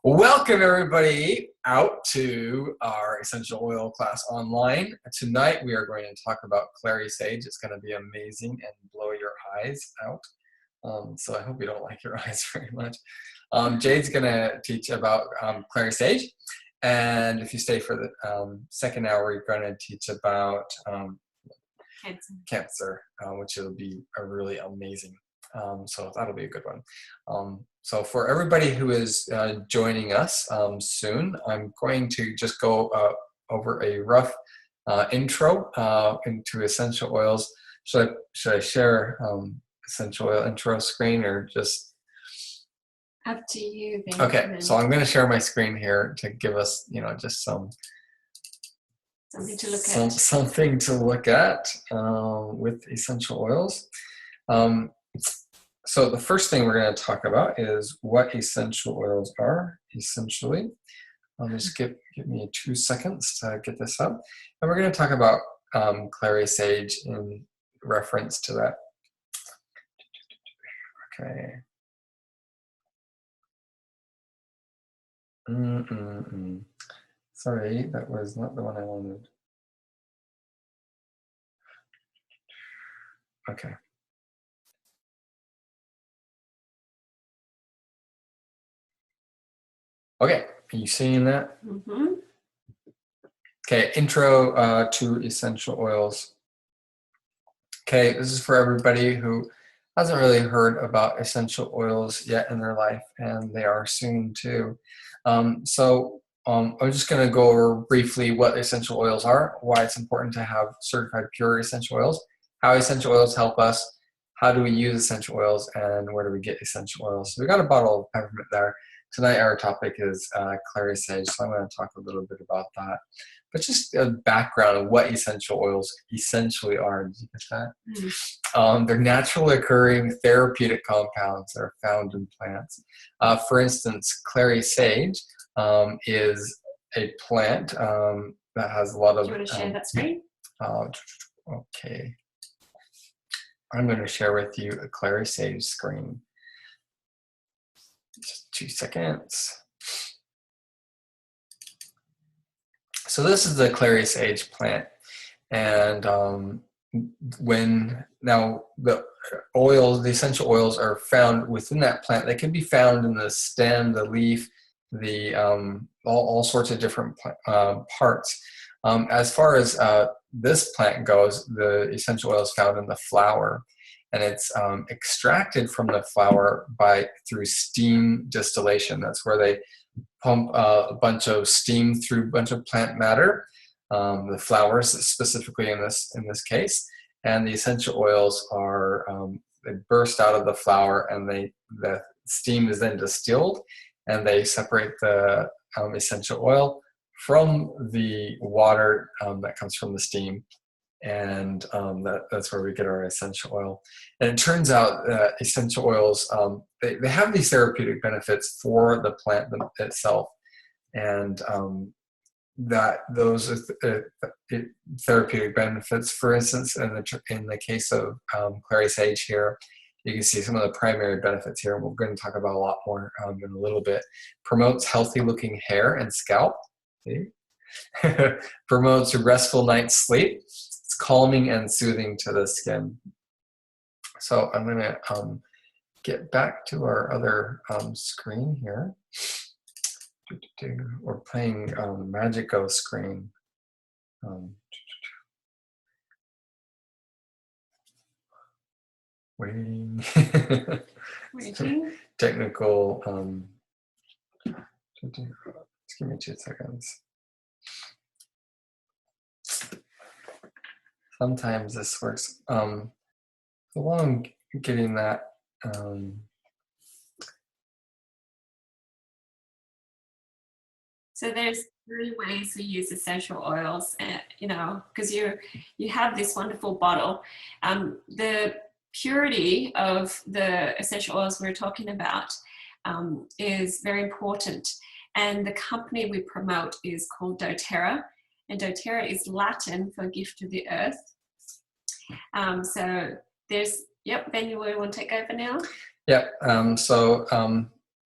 Welcome everybody out to our essential oil class online. Tonight we are going to talk about Clary Sage. It's going to be amazing and blow your eyes out. So I hope you don't like your eyes very much. Jade's going to teach about Clary Sage. And if you stay for the second hour, we're going to teach about cancer, which will be a really amazing. So that'll be a good one. So for everybody who is joining us soon, I'm going to just go over a rough intro into essential oils. Should I share essential oil intro screen or just? Up to you, Benjamin. Okay, so I'm going to share my screen here to give us, just something to look at with essential oils. So the first thing we're going to talk about is what essential oils are, essentially. I'll just give me 2 seconds to get this up. And we're going to talk about Clary Sage in reference to that. Okay. Sorry, that was not the one I wanted. Okay. Okay, are you seeing that? Mm-hmm. Okay, intro to essential oils. Okay, this is for everybody who hasn't really heard about essential oils yet in their life, and they are soon too. I'm just going to go over briefly what essential oils are, why it's important to have certified pure essential oils, how essential oils help us, how do we use essential oils, and where do we get essential oils. So we got a bottle of peppermint there. Tonight our topic is Clary Sage, so I'm going to talk a little bit about that. But just a background of what essential oils essentially are. Did you get that? They're naturally occurring therapeutic compounds that are found in plants. For instance, Clary Sage is a plant that has a lot of... Do you want to share that screen? Okay. I'm going to share with you a Clary Sage screen. Just 2 seconds. So this is the Clary Sage plant, and the essential oils are found within that plant. They can be found in the stem, the leaf, the all sorts of different parts. As far as this plant goes, the essential oil is found in the flower, and it's extracted from the flower through steam distillation. That's where they pump a bunch of steam through a bunch of plant matter, the flowers specifically in this case, and the essential oils are they burst out of the flower, and the steam is then distilled, and they separate the essential oil from the water that comes from the steam, and that's where we get our essential oil. And it turns out that essential oils, they have these therapeutic benefits for the plant itself, and that those therapeutic benefits, for instance, in the case of Clary Sage here, you can see some of the primary benefits here, and we're going to talk about a lot more in a little bit. Promotes healthy looking hair and scalp. See? Promotes a restful night's sleep. It's calming and soothing to the skin. So I'm going to get back to our other screen here. We're playing Magic Go screen. Waiting. Technical. Just give me 2 seconds. Sometimes this works. So while I'm getting that, So there's 3 ways we use essential oils, because you have this wonderful bottle. The purity of the essential oils we're talking about is very important. And the company we promote is called dōTERRA. And dōTERRA is Latin for gift to the earth. So there's, Ben, you want to take over now? Yep.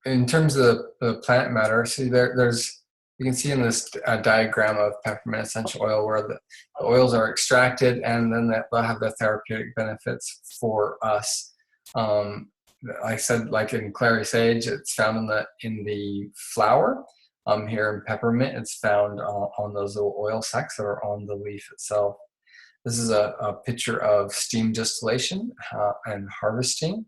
in terms of the plant matter, see there's you can see in this diagram of peppermint essential oil where the oils are extracted and then they'll have the therapeutic benefits for us. Like I said, like in Clary Sage, it's found in the flower. Here in peppermint, it's found on those little oil sacs that are on the leaf itself. This is a picture of steam distillation and harvesting.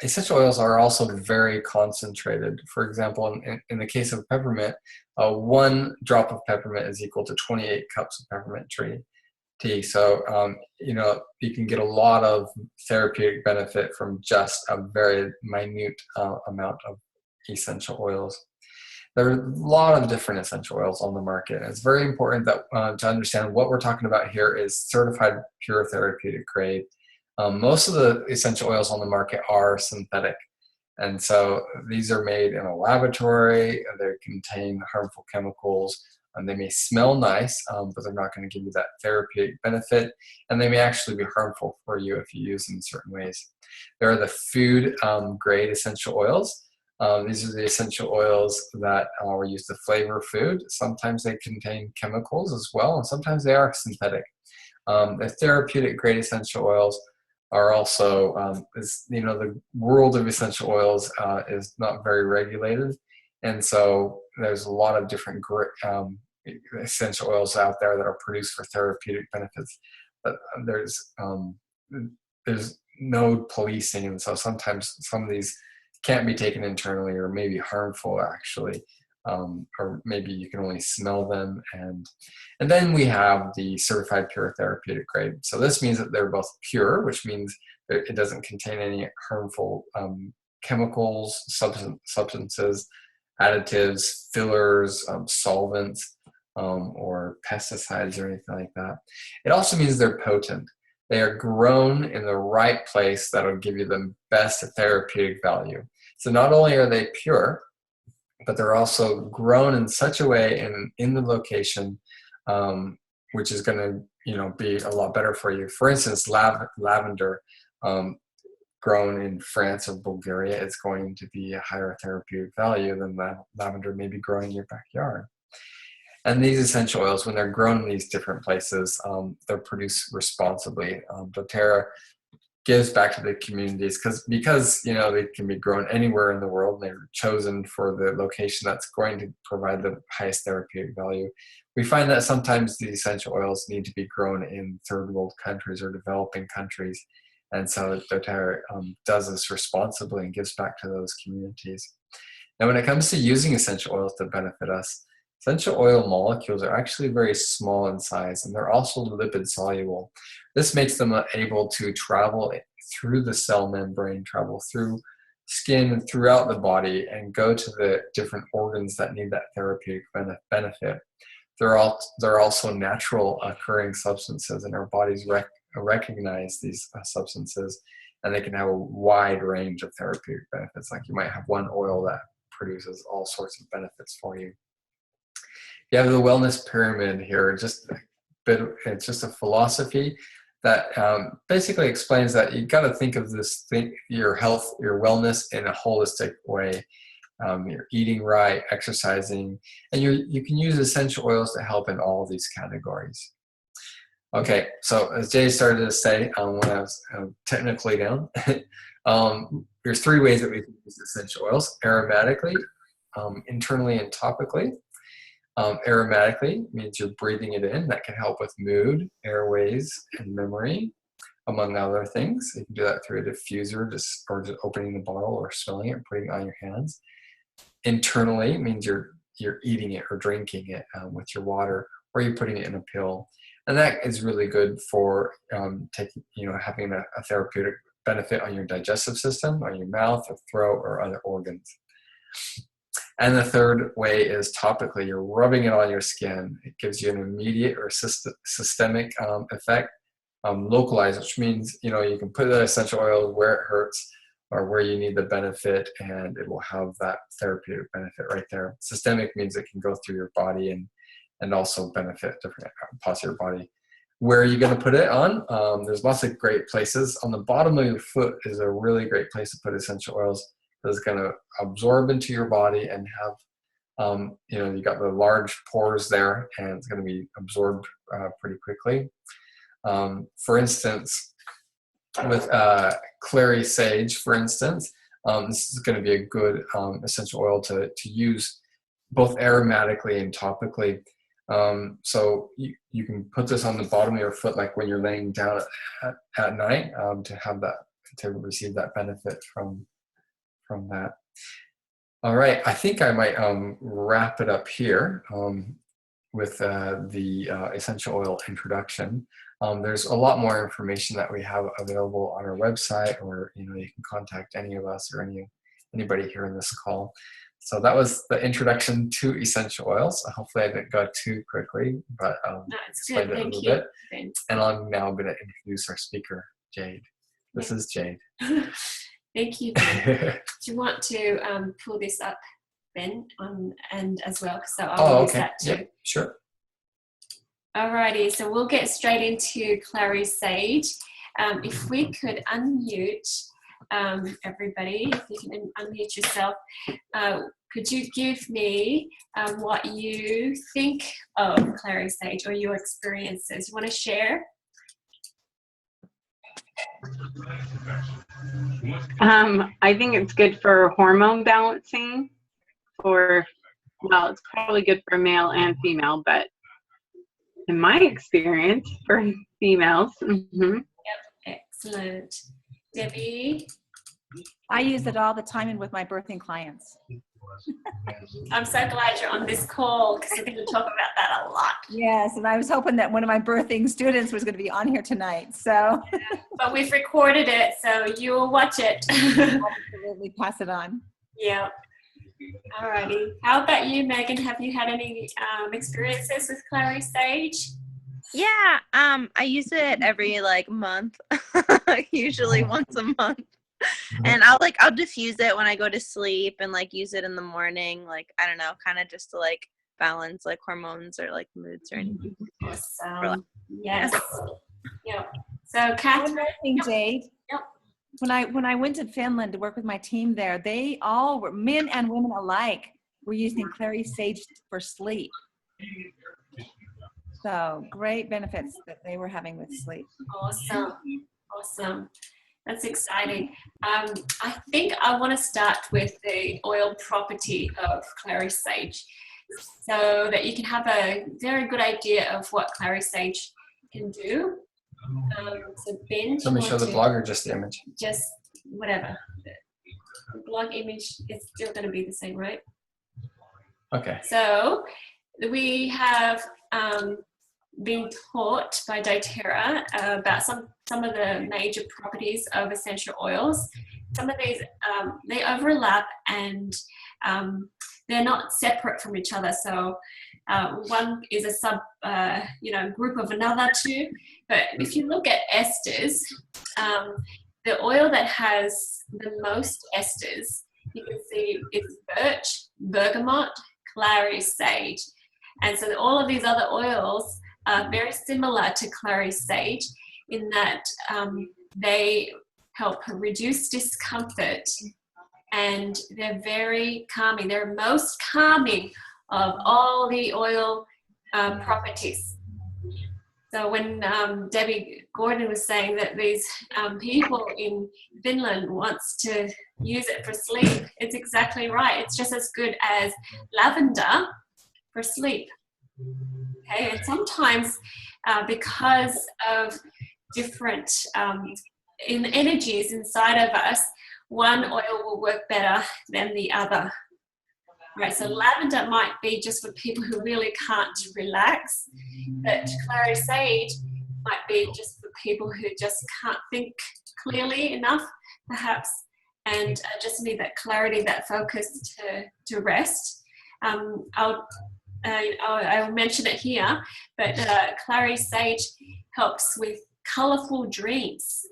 Essential oils are also very concentrated. For example, in the case of peppermint, 1 drop of peppermint is equal to 28 cups of peppermint tea. So, you can get a lot of therapeutic benefit from just a very minute amount of essential oils. There are a lot of different essential oils on the market. And it's very important that to understand what we're talking about here is certified pure therapeutic grade. Most of the essential oils on the market are synthetic. And so these are made in a laboratory, they contain harmful chemicals, and they may smell nice, but they're not going to give you that therapeutic benefit, and they may actually be harmful for you if you use them in certain ways. There are the food grade essential oils. These are the essential oils that are used to flavor food. Sometimes they contain chemicals as well, and sometimes they are synthetic. The therapeutic grade essential oils are also, the world of essential oils is not very regulated. And so there's a lot of different essential oils out there that are produced for therapeutic benefits. But there's no policing. And so sometimes some of these can't be taken internally or maybe harmful actually. Or maybe you can only smell them. And then we have the certified pure therapeutic grade. So this means that they're both pure, which means it doesn't contain any harmful chemicals, substances, additives, fillers, solvents, or pesticides or anything like that. It also means they're potent. They are grown in the right place that'll give you the best therapeutic value. So not only are they pure, but they're also grown in such a way in the location which is going to be a lot better for you. For instance, lavender grown in France or Bulgaria is going to be a higher therapeutic value than lavender maybe growing in your backyard. And these essential oils, when they're grown in these different places, they're produced responsibly. dōTERRA gives back to the communities because they can be grown anywhere in the world and they're chosen for the location that's going to provide the highest therapeutic value. We find that sometimes the essential oils need to be grown in third world countries or developing countries, and so dōTERRA does this responsibly and gives back to those communities. Now when it comes to using essential oils to benefit us, essential oil molecules are actually very small in size, and they're also lipid soluble. This makes them able to travel through the cell membrane, travel through skin and throughout the body, and go to the different organs that need that therapeutic benefit. They're also natural occurring substances, and our bodies recognize these substances, and they can have a wide range of therapeutic benefits. Like you might have one oil that produces all sorts of benefits for you. You have the wellness pyramid here. It's just a philosophy that basically explains that you got to think of your health, your wellness in a holistic way. You're eating right, exercising, and you can use essential oils to help in all of these categories. Okay, so as Jay started to say when I was technically down, there's 3 ways that we can use essential oils: aromatically, internally, and topically. Aromatically means you're breathing it in. That can help with mood, airways, and memory, among other things. You can do that through a diffuser, or just opening the bottle or smelling it and putting it on your hands. Internally means you're eating it or drinking it with your water, or you're putting it in a pill. And that is really good for having a therapeutic benefit on your digestive system, on your mouth or throat or other organs. And the third way is topically. You're rubbing it on your skin. It gives you an immediate or systemic effect. Localized, which means you can put the essential oil where it hurts or where you need the benefit, and it will have that therapeutic benefit right there. Systemic means it can go through your body and also benefit different parts of your body. Where are you going to put it on? There's lots of great places. On the bottom of your foot is a really great place to put essential oils. that's going to absorb into your body and have, you got the large pores there, and it's going to be absorbed pretty quickly. For instance, with Clary Sage, for instance, this is going to be a good essential oil to use both aromatically and topically. So you can put this on the bottom of your foot, like when you're laying down at night, to receive that benefit from that. All right, I think I might wrap it up here with the essential oil introduction. There's a lot more information that we have available on our website, or you can contact any of us or anybody here in this call. So that was the introduction to essential oils. Hopefully I didn't go too quickly, but explained it a little bit. And I'm now going to introduce our speaker, Jade. This is Jade. Thank you, Ben. Do you want to pull this up, Ben, and as well? So I'll use that too. Yep, sure. Alrighty, so we'll get straight into Clary Sage. If we could unmute everybody, if you can unmute yourself, could you give me what you think of Clary Sage or your experiences? You want to share? I think it's good for hormone balancing. It's probably good for male and female, but in my experience, for females. Yep, excellent. Debbie? I use it all the time and with my birthing clients. I'm so glad you're on this call because we're going to talk about that a lot. Yes, and I was hoping that one of my birthing students was going to be on here tonight. So, but we've recorded it, so you will watch it. Absolutely, pass it on. Yeah. Alrighty. How about you, Megan? Have you had any experiences with Clary Sage? Yeah, I use it every month, usually once a month. And I'll diffuse it when I go to sleep and use it in the morning, I don't know, kind of just to balance hormones or moods or anything. Awesome. Yes. Yep. So Catherine. One more thing, Jade. Yep. When I went to Finland to work with my team there, they all were, men and women alike, were using Clary Sage for sleep. So great benefits that they were having with sleep. Awesome. That's exciting. I think I want to start with the oil property of Clary Sage so that you can have a very good idea of what Clary Sage can do. So Ben, let me show the blog or just the image? Just whatever. The blog image is still going to be the same, right? Okay. So we have been taught by dōTERRA about some of the major properties of essential oils. Some of these, they overlap and they're not separate from each other. So one is a sub, group of another two. But if you look at esters, the oil that has the most esters, you can see it's birch, bergamot, Clary Sage. And so all of these other oils are very similar to Clary Sage in that they help reduce discomfort and they're very calming. They're most calming of all the oil properties. So when Debbie Gordon was saying that these people in Finland wants to use it for sleep, it's exactly right. It's just as good as lavender for sleep. Okay, and sometimes because of different energies inside of us, one oil will work better than the other. Right, so lavender might be just for people who really can't relax, but Clary Sage might be just for people who just can't think clearly enough, perhaps, and just need that clarity, that focus to rest. I'll mention it here, but Clary Sage helps with colourful dreams.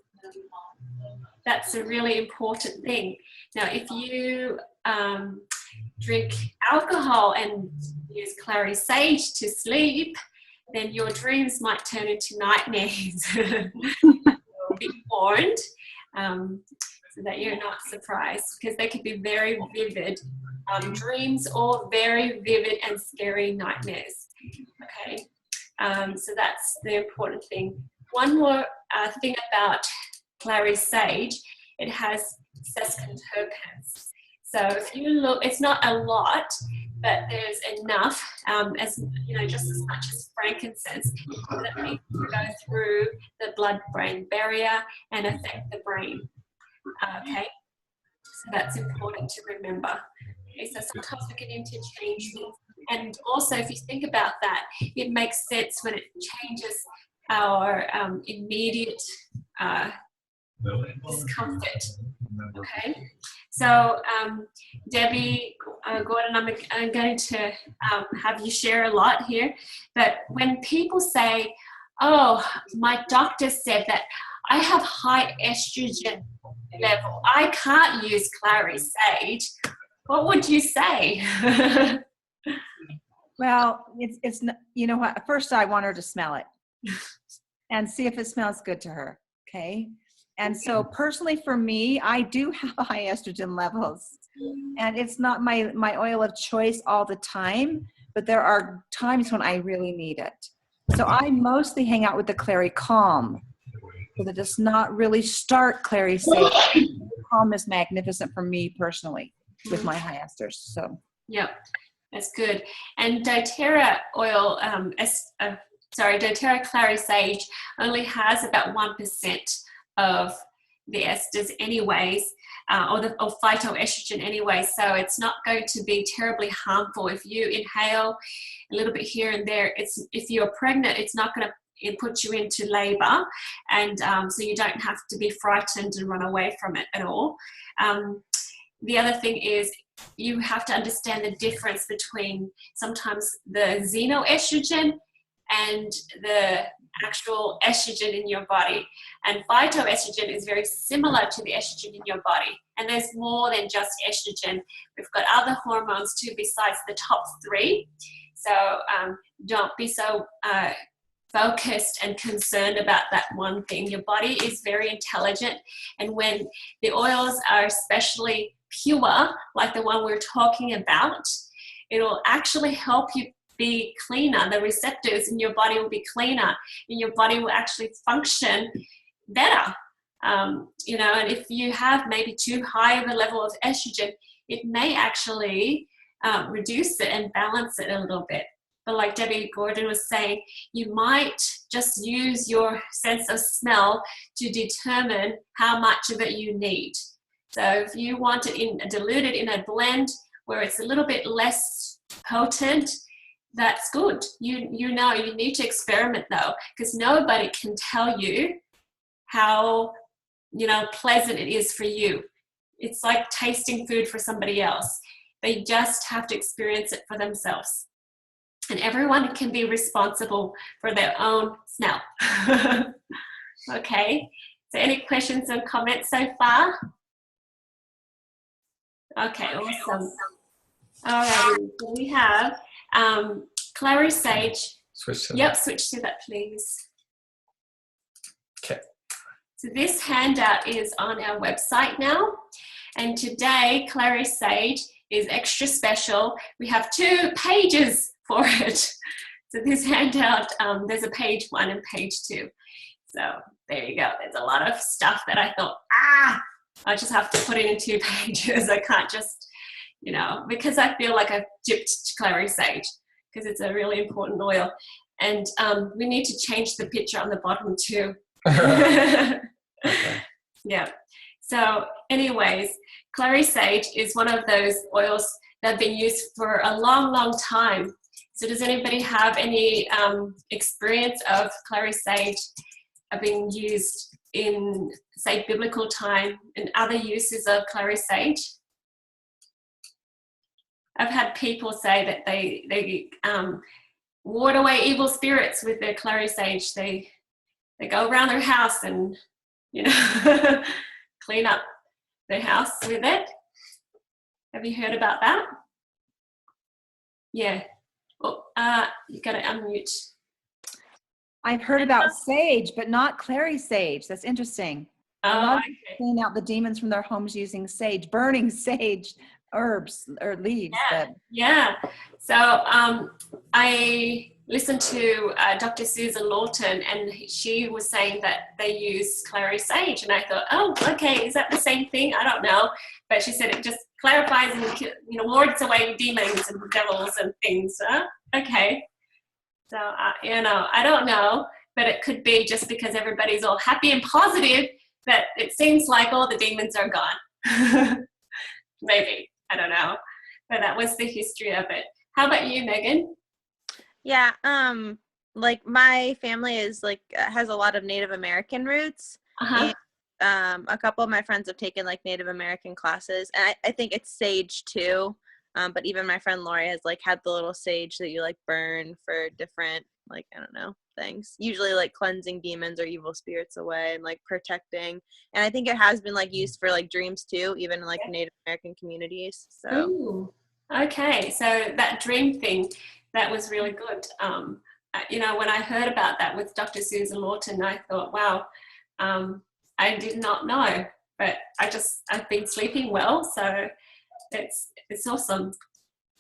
That's a really important thing. Now, if you drink alcohol and use Clary Sage to sleep, then your dreams might turn into nightmares. Be warned. so that you're not surprised, because they could be very vivid dreams or very vivid and scary nightmares. Okay, so that's the important thing. One more thing about Clary Sage, it has sesquiterpenes. So if you look, it's not a lot, but there's enough, as you know, just as much as frankincense, that it can go through the blood-brain barrier and affect the brain. Okay, so that's important to remember. Okay, so sometimes we can interchange things, and also if you think about that, it makes sense when it changes our immediate discomfort. Okay, so Debbie Gordon, I'm going to have you share a lot here, but when people say, oh, my doctor said that I have high estrogen level, I can't use Clary Sage, what would you say? Well, it's not, you know what, first I want her to smell it and see if it smells good to her. Okay. And so personally for me, I do have high estrogen levels, and it's not my oil of choice all the time, but there are times when I really need it. So I mostly hang out with the Clary Calm, so that does not really start Clary Sage. Calm is magnificent for me personally with my high esters. So yep, that's good. And dōTERRA oil, dōTERRA Clary Sage only has about 1% of the esters anyways, or phytoestrogen anyway, so it's not going to be terribly harmful. If you inhale a little bit here and there, if you're pregnant, it's not going to put you into labor, and so you don't have to be frightened and run away from it at all. The other thing is you have to understand the difference between sometimes the xenoestrogen and the actual estrogen in your body. And phytoestrogen is very similar to the estrogen in your body. And there's more than just estrogen. We've got other hormones too besides the top three. So don't be so focused and concerned about that one thing. Your body is very intelligent. And when the oils are especially pure, like the one we're talking about, it'll actually help you be cleaner. The receptors in your body will be cleaner, and your body will actually function better. You know, and if you have maybe too high of a level of estrogen, it may actually reduce it and balance it a little bit. But like Debbie Gordon was saying, you might just use your sense of smell to determine how much of it you need. So if you want it diluted in a blend where it's a little bit less potent, that's good. You know, you need to experiment though, because nobody can tell you how, you know, pleasant it is for you. It's like tasting food for somebody else. They just have to experience it for themselves. And everyone can be responsible for their own smell. Okay, so any questions or comments so far? Okay, awesome. All right, so we have Clary Sage. Switch to Yep, switch to that, please. Okay. So this handout is on our website now. And today, Clary Sage is extra special. We have 2 pages for it. So this handout, there's a page 1 and page 2. So there you go. There's a lot of stuff that I thought, I just have to put it in 2 pages. I can't just, you know, because I feel like I've dipped Clary Sage because it's a really important oil. And we need to change the picture on the bottom too. Okay. Yeah. So anyways, Clary Sage is one of those oils that have been used for a long, long time. So does anybody have any experience of Clary Sage being used in, say, biblical time and other uses of Clary Sage? I've had people say that they ward away evil spirits with their Clary Sage. They go around their house and, you know, clean up their house with it. Have you heard about that? Yeah. Oh, you got to unmute. I've heard about sage, but not Clary Sage. That's interesting. A Oh, lot of okay. people clean out the demons from their homes using sage, burning sage herbs or leaves. But Yeah. So I listened to Dr. Susan Lawton, and she was saying that they use Clary Sage, and I thought, oh, okay, is that the same thing? I don't know, but she said it just clarifies and, you know, wards away demons and devils and things. Okay. So you know, I don't know, but it could be just because everybody's all happy and positive that it seems like all the demons are gone. Maybe. I don't know. But that was the history of it. How about you, Megan? Yeah, like my family is like has a lot of Native American roots, Uh-huh. and a couple of my friends have taken like Native American classes, and I think it's sage too. But even my friend Lori has like had the little sage that you like burn for different, like, I don't know, things. Usually like cleansing demons or evil spirits away and like protecting. And I think it has been like used for like dreams too, even in like Native American communities. So Ooh. Okay. So that dream thing, that was really good. You know, when I heard about that with Dr. Susan Lawton, I thought, wow, I did not know, but I've been sleeping well, so it's awesome.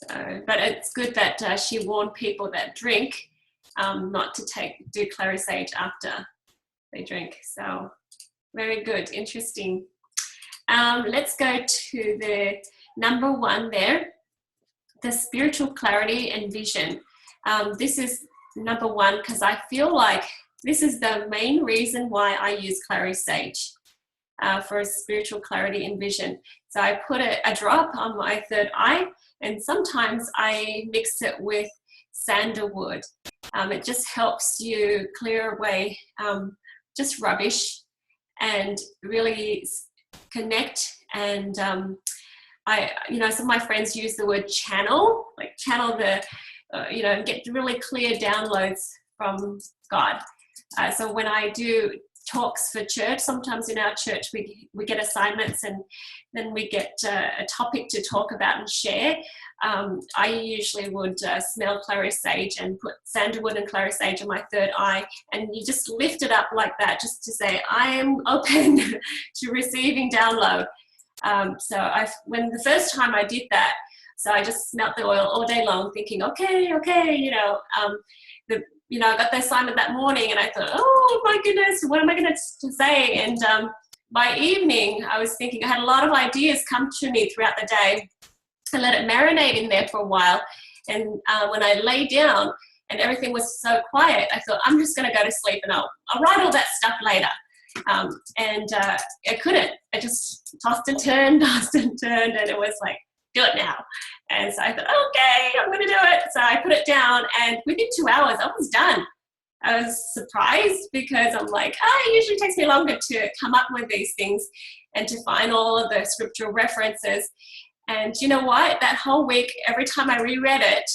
So, but it's good that she warned people that drink not to do Clary Sage after they drink. So very good, interesting. Let's go to the number 1 there, the spiritual clarity and vision. This is number 1 because I feel like this is the main reason why I use Clary Sage for spiritual clarity and vision. So I put a drop on my third eye, and sometimes I mix it with sandalwood. It just helps you clear away just rubbish and really connect. And you know, some of my friends use the word channel, like channel the, you know, get really clear downloads from God. So when I do talks for church, sometimes in our church we get assignments, and then we get a topic to talk about and share. I usually would smell Clary Sage and put sandalwood and Clary Sage on my third eye, and you just lift it up like that, just to say I am open to receiving download. So when the first time I did that, so I just smelt the oil all day long, thinking, okay, you know, you know, I got the assignment that morning, and I thought, oh my goodness, what am I going to say? And by evening, I was thinking, I had a lot of ideas come to me throughout the day. I let it marinate in there for a while, and when I lay down and everything was so quiet, I thought, I'm just going to go to sleep, and I'll write all that stuff later. And I couldn't. I just tossed and turned, and it was like, do it now. And so I thought, okay, I'm going to do it. So I put it down, and within 2 hours, I was done. I was surprised because I'm like, it usually takes me longer to come up with these things and to find all of the scriptural references. And you know what? That whole week, every time I reread it,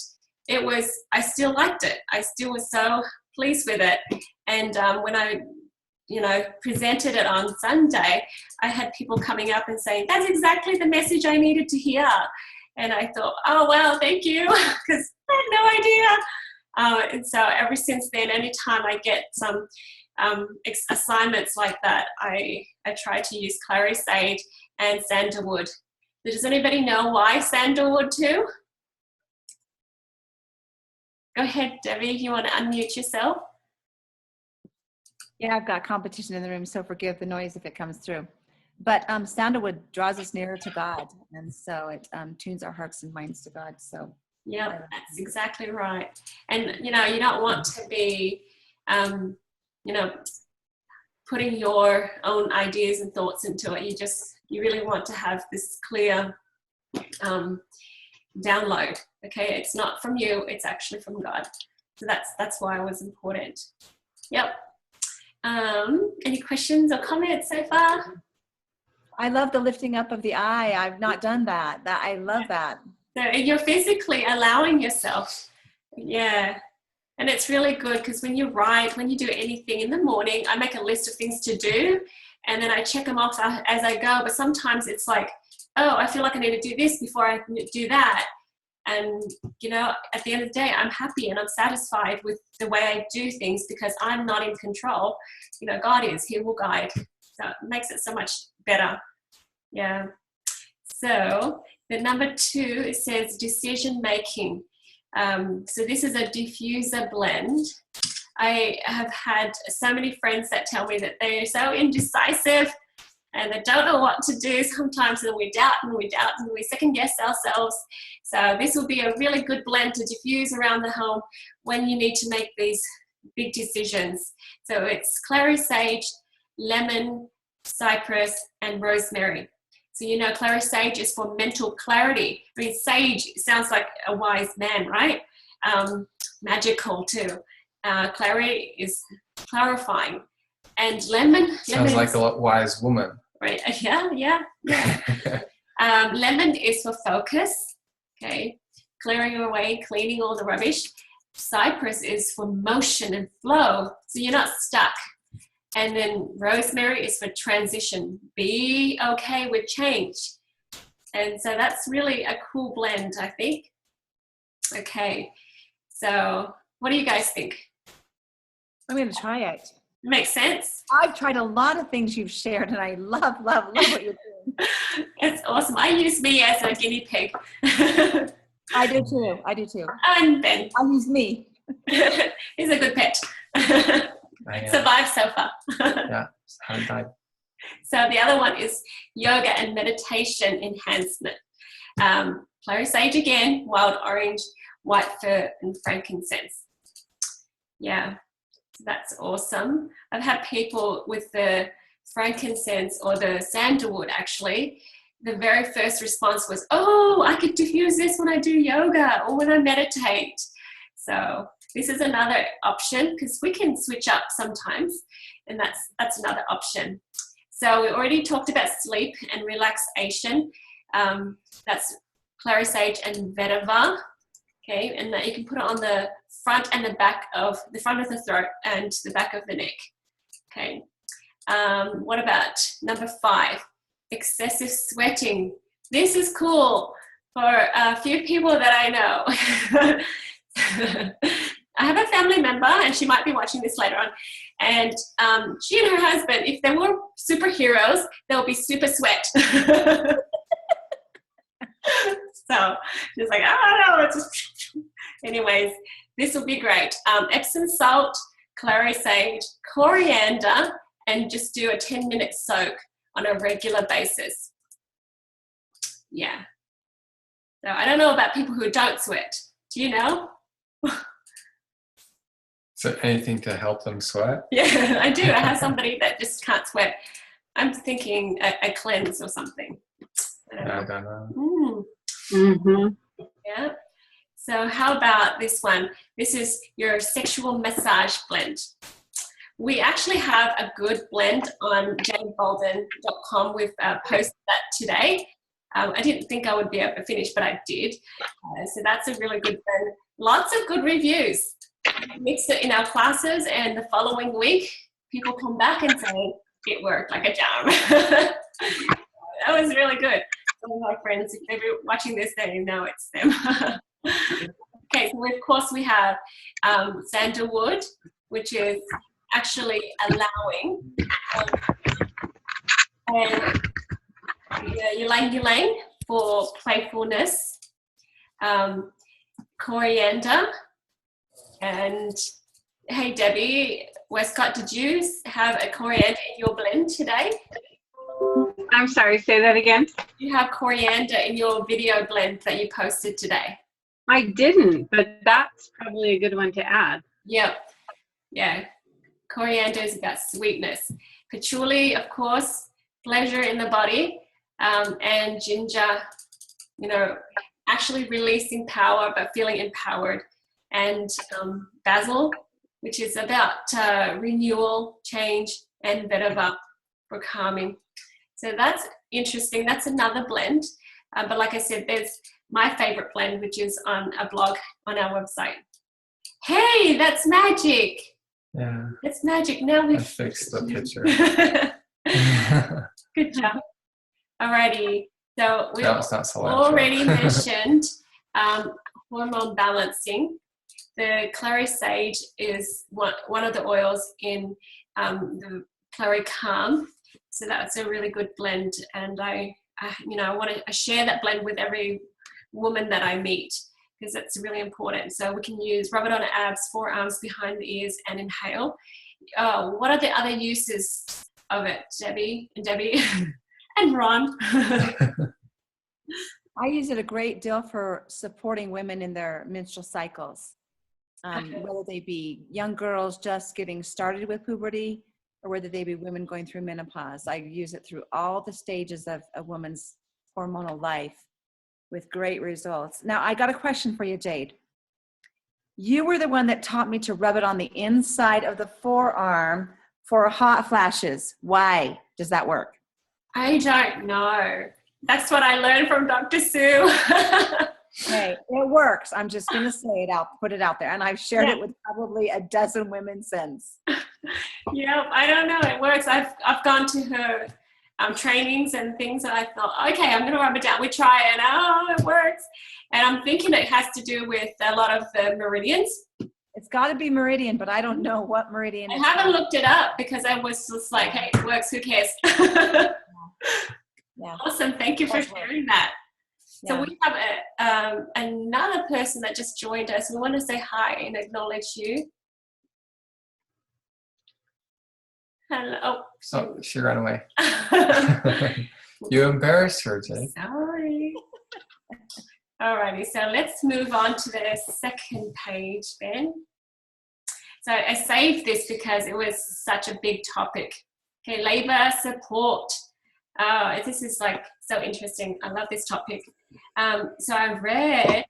I still liked it. I still was so pleased with it. And when I presented it on Sunday, I had people coming up and saying, that's exactly the message I needed to hear. And I thought, oh, well, thank you, because I had no idea. And so ever since then, anytime I get some assignments like that, I try to use Clary Sage and sandalwood. Does anybody know why sandalwood too? Go ahead, Debbie, you want to unmute yourself? yeah, I've got competition in the room, so forgive the noise if it comes through. But sandalwood draws us nearer to God, and so it tunes our hearts and minds to God. So yeah, that's exactly right. And you don't want to be putting your own ideas and thoughts into it. You really want to have this clear download. Okay, it's not from you, it's actually from God. So that's why it was important. Yep. Any questions or comments so far? I love the lifting up of the eye. I've not done that. I love that. So you're physically allowing yourself. Yeah. And it's really good because when you do anything in the morning, I make a list of things to do, and then I check them off as I go. But sometimes it's like, oh, I feel like I need to do this before I do that. And, at the end of the day, I'm happy and I'm satisfied with the way I do things because I'm not in control. God is. He will guide. So it makes it so much better. Yeah. So the number 2, it says decision making. So this is a diffuser blend. I have had so many friends that tell me that they're so indecisive and they don't know what to do sometimes, and we doubt and we second guess ourselves. So this will be a really good blend to diffuse around the home when you need to make these big decisions. So it's Clary Sage, lemon, cypress, and rosemary. So you know Clary Sage is for mental clarity. I mean, sage sounds like a wise man, right? Magical too. Clary is clarifying. And lemon Sounds like a wise woman. Right, yeah. Lemon is for focus, okay? Clearing away, cleaning all the rubbish. Cypress is for motion and flow, so you're not stuck. And then rosemary is for transition. Be okay with change. And so that's really a cool blend, I think. Okay, so what do you guys think? I'm going to try it. Makes sense? I've tried a lot of things you've shared, and I love what you're doing. It's awesome. I use me as a guinea pig. I do too. And Ben. I use me. He's a good pet. I Survived so far. Yeah, haven't died. So the other one is yoga and meditation enhancement. Clary Sage again, wild orange, white fir, and frankincense. Yeah, so that's awesome. I've had people with the frankincense or the sandalwood actually. The very first response was, oh, I could diffuse this when I do yoga or when I meditate. So this is another option because we can switch up sometimes, and that's another option. So we already talked about sleep and relaxation. That's Clary Sage and vetiver. Okay, and that you can put it on the front and the back of the front of the throat and the back of the neck. Okay. What about number 5? Excessive sweating. This is cool for a few people that I know. I have a family member, and she might be watching this later on, and she and her husband, if they were superheroes, they'll be super sweat. So she's like, I don't know. It's just... Anyways, this will be great. Epsom salt, Clary Sage, coriander, and just do a 10-minute soak on a regular basis. Yeah. So I don't know about people who don't sweat. Do you know? So anything to help them sweat? Yeah, I do. I have somebody that just can't sweat. I'm thinking a cleanse or something. I don't know. Mm-hmm. Yeah. So how about this one? This is your sexual massage blend. We actually have a good blend on janebolden.com. We've posted that today. I didn't think I would be able to finish, but I did. So that's a really good blend. Lots of good reviews. We mixed it in our classes, and the following week, people come back and say, it worked like a charm. That was really good. Some of my friends, if they're watching this, they know it's them. Okay, so of course we have sandalwood, which is actually allowing, and ylang ylang for playfulness, coriander, and hey Debbie Westcott, did you have a coriander in your blend today? I'm sorry, say that again. You have coriander in your video blend that you posted today. I didn't, but that's probably a good one to add. Yep. Yeah. Coriander is about sweetness. Patchouli, of course, pleasure in the body, and ginger, actually releasing power but feeling empowered, and basil, which is about renewal, change, and vetiver for calming. So that's interesting. That's another blend. But like I said, there's my favorite blend, which is on a blog on our website. Hey, that's magic. Yeah. It's magic. Now I we've fixed the picture. Good job. Alrighty. So we No, it's not cilantro. already mentioned hormone balancing. The Clary Sage is one of the oils in the Clary Calm. So that's a really good blend. And I want to share that blend with every woman that I meet, because it's really important. So we can rub it on the abs, forearms, behind the ears, and inhale. What are the other uses of it, Debbie and Ron? I use it a great deal for supporting women in their menstrual cycles, whether they be young girls just getting started with puberty, or whether they be women going through menopause. I use it through all the stages of a woman's hormonal life with great results. Now, I got a question for you, Jade. You were the one that taught me to rub it on the inside of the forearm for hot flashes. Why does that work? I don't know. That's what I learned from Dr. Sue. Hey, it works. I'm just going to say it out, put it out there. And I've shared it with probably a dozen women since. Yep, I don't know. It works. I've gone to her trainings and things, and I thought, okay, I'm going to rub it down. We try it. Oh, it works. And I'm thinking it has to do with a lot of the meridians. It's got to be meridian, but I don't know what meridian I it's haven't on. looked it up because I was just like, hey, it works. Who cares? Yeah. Awesome. Thank you for sharing that. Yeah. So we have another person that just joined us. We want to say hi and acknowledge you. Hello. Oh, she ran away. You embarrassed her, Jade. Sorry. Alrighty, so let's move on to the second page then. So I saved this because it was such a big topic. Okay, labor support. This is like so interesting. I love this topic. So I read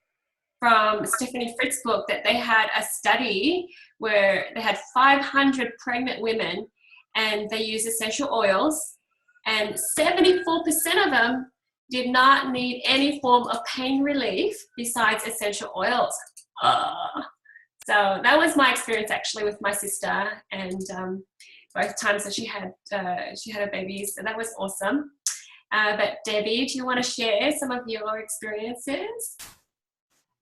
from Stephanie Fritz's book that they had a study where they had 500 pregnant women and they used essential oils, and 74% of them did not need any form of pain relief besides essential oils. So that was my experience actually with my sister, and both times that she had her babies. So that was awesome. But Debbie, do you want to share some of your experiences?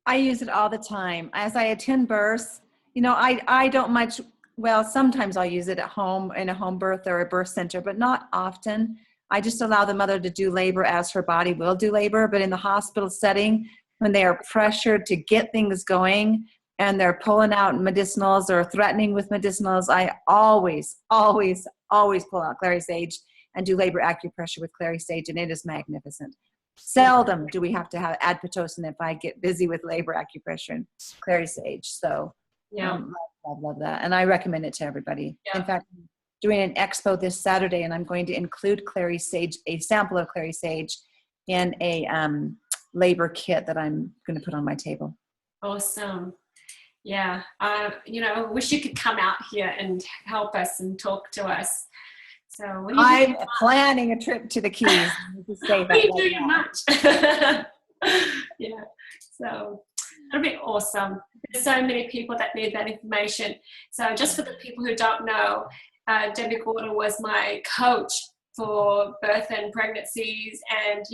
I use it all the time. As I attend births, I don't much, well, sometimes I'll use it at home in a home birth or a birth center, but not often. I just allow the mother to do labor as her body will do labor. But in the hospital setting, when they are pressured to get things going and they're pulling out medicinals or threatening with medicinals, I always, always, always pull out Clary Sage and do labor acupressure with Clary Sage, and it is magnificent. Seldom do we have to add Pitocin if I get busy with labor acupressure and Clary Sage. So Yeah. I love that. And I recommend it to everybody. Yeah. In fact, I'm doing an expo this Saturday, and I'm going to include Clary Sage, a sample of Clary Sage, in a labor kit that I'm going to put on my table. Awesome. Yeah. I wish you could come out here and help us and talk to us. So I'm planning a trip to the Keys. Just say that we do much. Yeah. So that'll be awesome. There's so many people that need that information. So just for the people who don't know, Debbie Gordon was my coach for birth and pregnancies. And,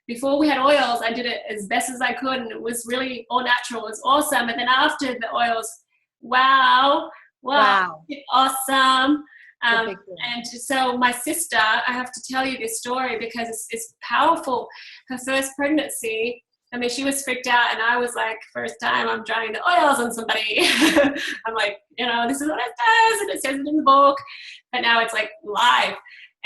before we had oils, I did it as best as I could. And it was really all natural. It was awesome. And then after the oils, wow. Awesome. And so my sister, I have to tell you this story because it's powerful. Her first pregnancy, I mean, she was freaked out, and I was like, first time I'm trying the oils on somebody. I'm like, this is what it does, and it says it in the book. But now it's like live.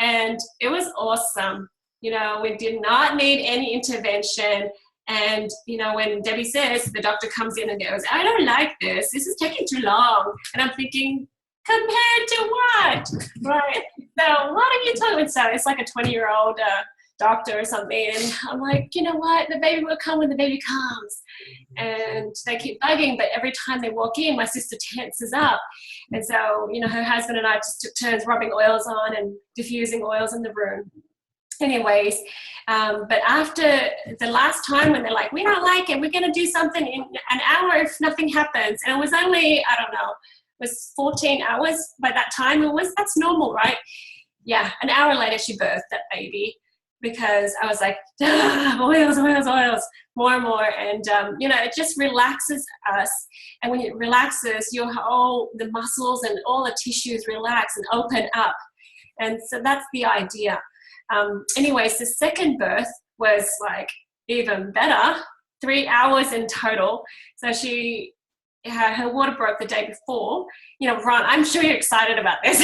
And it was awesome. We did not need any intervention. And, when Debbie says, the doctor comes in and goes, I don't like this. This is taking too long. And I'm thinking, compared to what? Right. So what are you talking about? So it's like a 20-year-old doctor or something. And I'm like, you know what? The baby will come when the baby comes. And they keep bugging, but every time they walk in, my sister tenses up. And so, her husband and I just took turns rubbing oils on and diffusing oils in the room. Anyways, but after the last time when they're like, we don't like it, we're going to do something in an hour if nothing happens. And it was only, I don't know, it was 14 hours by that time. That's normal, right? Yeah, an hour later she birthed that baby because I was like, oils, more and more. And, it just relaxes us. And when it relaxes, the muscles and all the tissues relax and open up. And so that's the idea. Anyways, the second birth was like even better, 3 hours in total. So her water broke the day before. You know, Ron, I'm sure you're excited about this.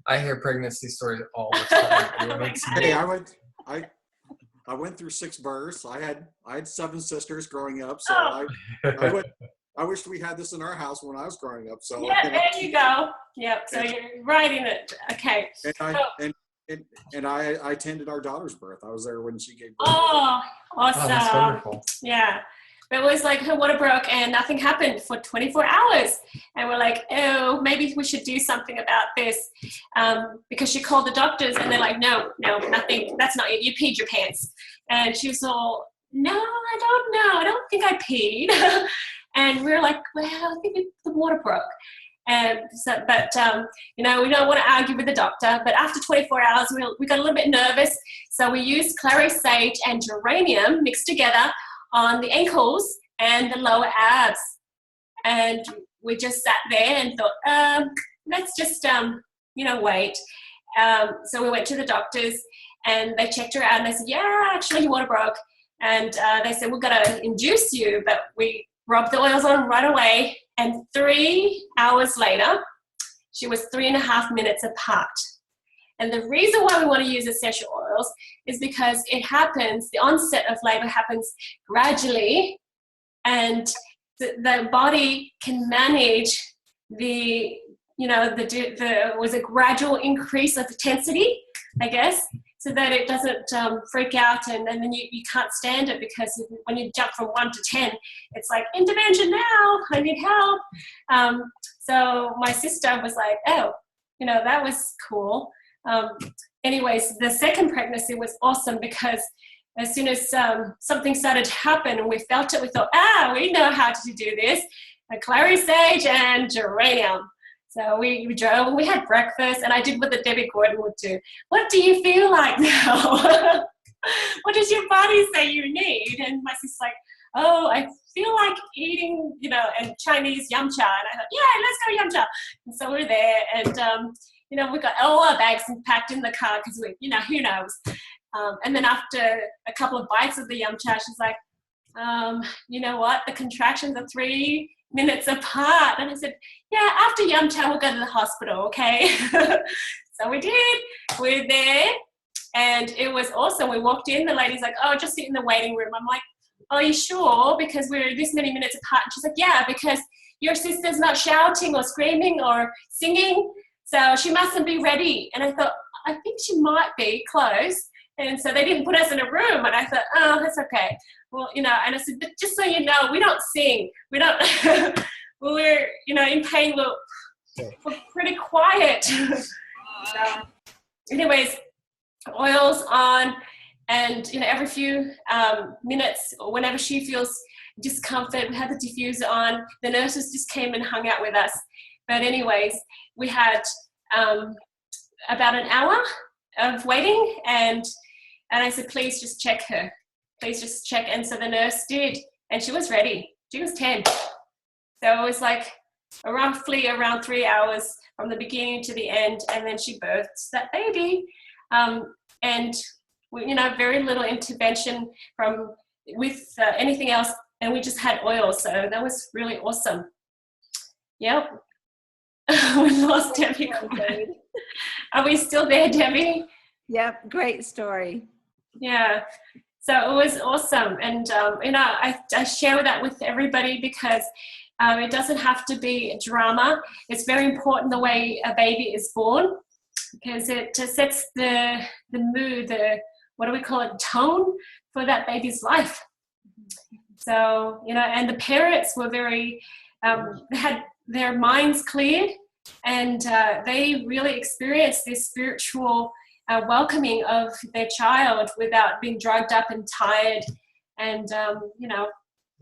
I hear pregnancy stories all the time. It makes me. Hey, I went through 6 births. I had 7 sisters growing up, so I wished we had this in our house when I was growing up. So yeah, there you go. Yep. So you're right in it. Okay. And I attended our daughter's birth. I was there when she gave birth. Oh, awesome. Oh, that's wonderful. Yeah. But it was like her water broke and nothing happened for 24 hours. And we're like, oh, maybe we should do something about this. Because she called the doctors and they're like, no, nothing. That's not it. You peed your pants. And she was all, no, I don't know. I don't think I peed. And we were like, well, I think the water broke. And so, but, you know, we don't want to argue with the doctor. But after 24 hours, we got a little bit nervous. So we used Clary Sage and geranium mixed together on the ankles and the lower abs. And we just sat there and thought, let's just, you know, wait. So we went to the doctors and they checked her out and they said, yeah, actually your water broke. And they said, we're going to induce you, but we rubbed the oils on right away. And 3 hours later, she was 3.5 minutes apart. And the reason why we want to use essential oils is because it happens, the onset of labor happens gradually, and the body can manage the, you know, was a gradual increase of intensity, I guess, so that it doesn't freak out and then you can't stand it, because when you jump from 1 to 10, it's like, intervention now, I need help. So my sister was like, oh, you know, that was cool. Anyways, the second pregnancy was awesome because as soon as something started to happen and we felt it, we thought, we know how to do this. Clary Sage and geranium. So we drove and we had breakfast, and I did what the Debbie Gordon would do. What do you feel like now? What does your body say you need? And my sister's like, oh, I feel like eating, you know, and Chinese yum cha. And I thought, yeah, let's go yum cha. And so we're there, and you know, we got all our bags packed in the car because we, you know, who knows. And then after a couple of bites of the yum cha, she's like, you know what? The contractions are 3 minutes apart. And I said, yeah, after yum cha, we'll go to the hospital, okay? So we did. We're there. And it was awesome. We walked in. The lady's like, oh, just sit in the waiting room. I'm like, oh, are you sure? Because we're this many minutes apart. And she's like, yeah, because your sister's not shouting or screaming or singing, so she mustn't be ready. And I thought, I think she might be close. And so they didn't put us in a room. And I thought, oh, that's okay. Well, you know, and I said, but just so you know, we don't sing. We don't, we're, you know, in pain, we're pretty quiet. So, anyways, oils on, and, you know, every few minutes or whenever she feels discomfort, we had the diffuser on. The nurses just came and hung out with us. But anyways, we had about an hour of waiting, and I said, please just check her. Please just check. And so the nurse did, and she was ready. She was 10. So it was like roughly around 3 hours from the beginning to the end, and then she birthed that baby. And, you know, very little intervention with anything else, and we just had oil. So that was really awesome. Yep. We lost Debbie. Are we still there, Debbie? Yep, great story. Yeah. So it was awesome. And, you know, I share that with everybody because it doesn't have to be drama. It's very important the way a baby is born, because it just sets the mood, what do we call it, tone for that baby's life. So, you know, and the parents were very, they had their minds cleared, and they really experienced this spiritual welcoming of their child without being drugged up and tired, and, you know,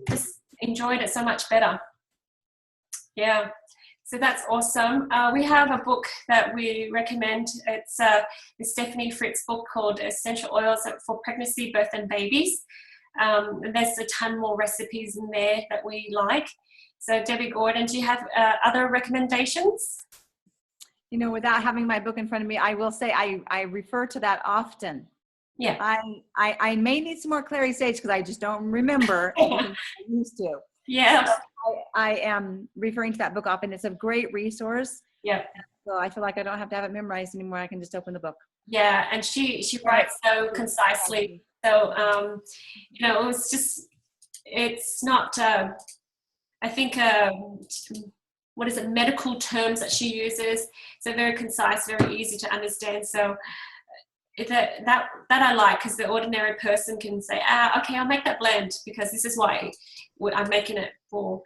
just enjoyed it so much better. Yeah. So that's awesome. We have a book that we recommend. It's the Stephanie Fritz book called Essential Oils for Pregnancy, Birth and Babies. And there's a ton more recipes in there that we like. So Debbie Gordon, do you have other recommendations? you know, without having my book in front of me, I will say I refer to that often. Yeah. I may need some more Clary Sage because I just don't remember everything I used to. Yeah. So I am referring to that book often. It's a great resource. Yeah. So I feel like I don't have to have it memorized anymore. I can just open the book. Yeah, and she writes so concisely. So you know, it's not. I think what is it? Medical terms that she uses. So very concise, very easy to understand. So that I like, because the ordinary person can say, okay, I'll make that blend because this is why I'm making it for.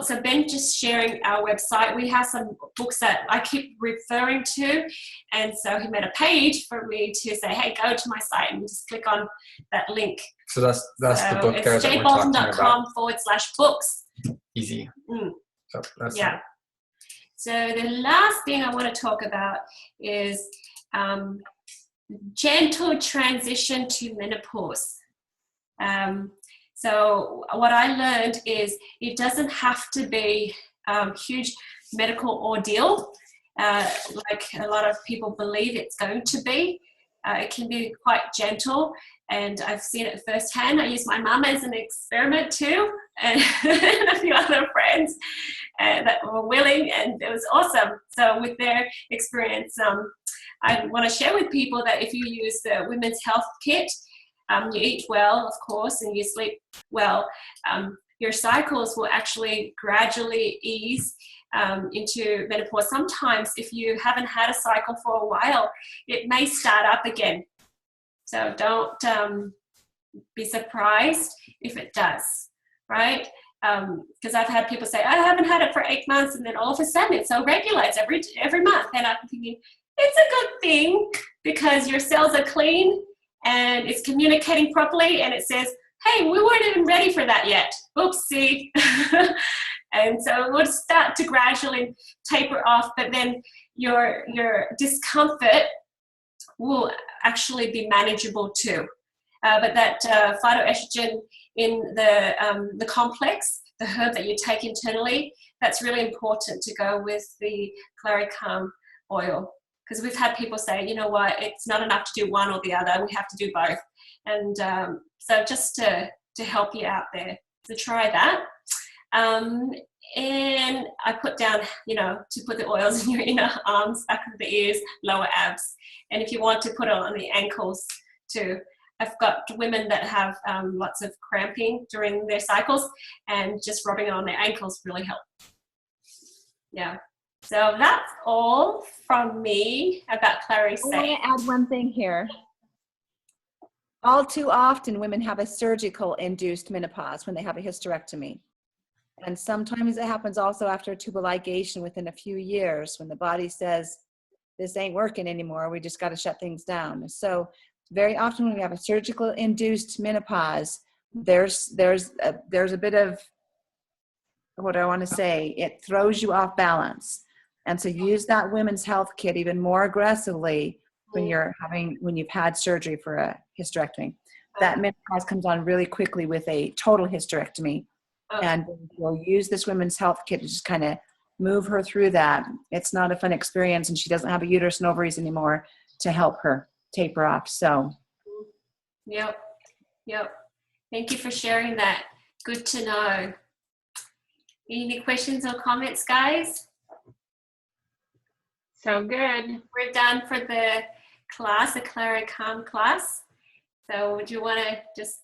So Ben just sharing our website. We have some books that I keep referring to, and so he made a page for me to say, hey, go to my site and just click on that link. So that's the book it's there that we're talking about. jbolton.com/books. Easy. So that's Yeah. So the last thing I want to talk about is gentle transition to menopause. So what I learned is it doesn't have to be a huge medical ordeal like a lot of people believe it's going to be. It can be quite gentle, and I've seen it firsthand. I use my mum as an experiment too, and a few other friends that were willing, and it was awesome. So with their experience, I want to share with people that if you use the Women's Health Kit, you eat well, of course, and you sleep well, your cycles will actually gradually ease into menopause. Sometimes if you haven't had a cycle for a while, it may start up again. So don't be surprised if it does, right? Because I've had people say, I haven't had it for 8 months, and then all of a sudden it's so regular, it's every month. And I'm thinking, it's a good thing because your cells are clean and it's communicating properly, and it says, hey, we weren't even ready for that yet. Oopsie. And so it would start to gradually taper off, but then your discomfort will actually be manageable too. But that phytoestrogen in the complex, the herb that you take internally, that's really important to go with the Clary Calm oil. Because we've had people say, you know what, it's not enough to do one or the other, we have to do both. And so just to help you out there, so try that. And I put down, to put the oils in your inner arms, back of the ears, lower abs. And if you want to put it on the ankles too. I've got women that have lots of cramping during their cycles, and just rubbing it on their ankles really helps. Yeah. So that's all from me about Clary Sage. I want to add one thing here. All too often, women have a surgical induced menopause when they have a hysterectomy. And sometimes it happens also after a tubal ligation within a few years, when the body says, this ain't working anymore, we just got to shut things down. So very often when we have a surgical induced menopause, there's a bit of, what do I want to say, it throws you off balance. And so use that Women's Health Kit even more aggressively when you've had surgery for a hysterectomy. That menopause comes on really quickly with a total hysterectomy. And we'll use this Women's Health Kit to just kind of move her through that. It's not a fun experience, and she doesn't have a uterus and ovaries anymore to help her taper off. So Yep. Thank you for sharing that. Good to know. Any questions or comments, guys? So good. We're done for the class, the Clary Calm class. So would you want to just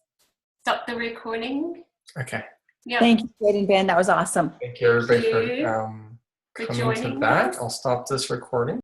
stop the recording? Okay. Yep. thank you, Jade and Ben. That was awesome. Thank you, everybody, Thank you for coming to joining that. us. I'll stop this recording.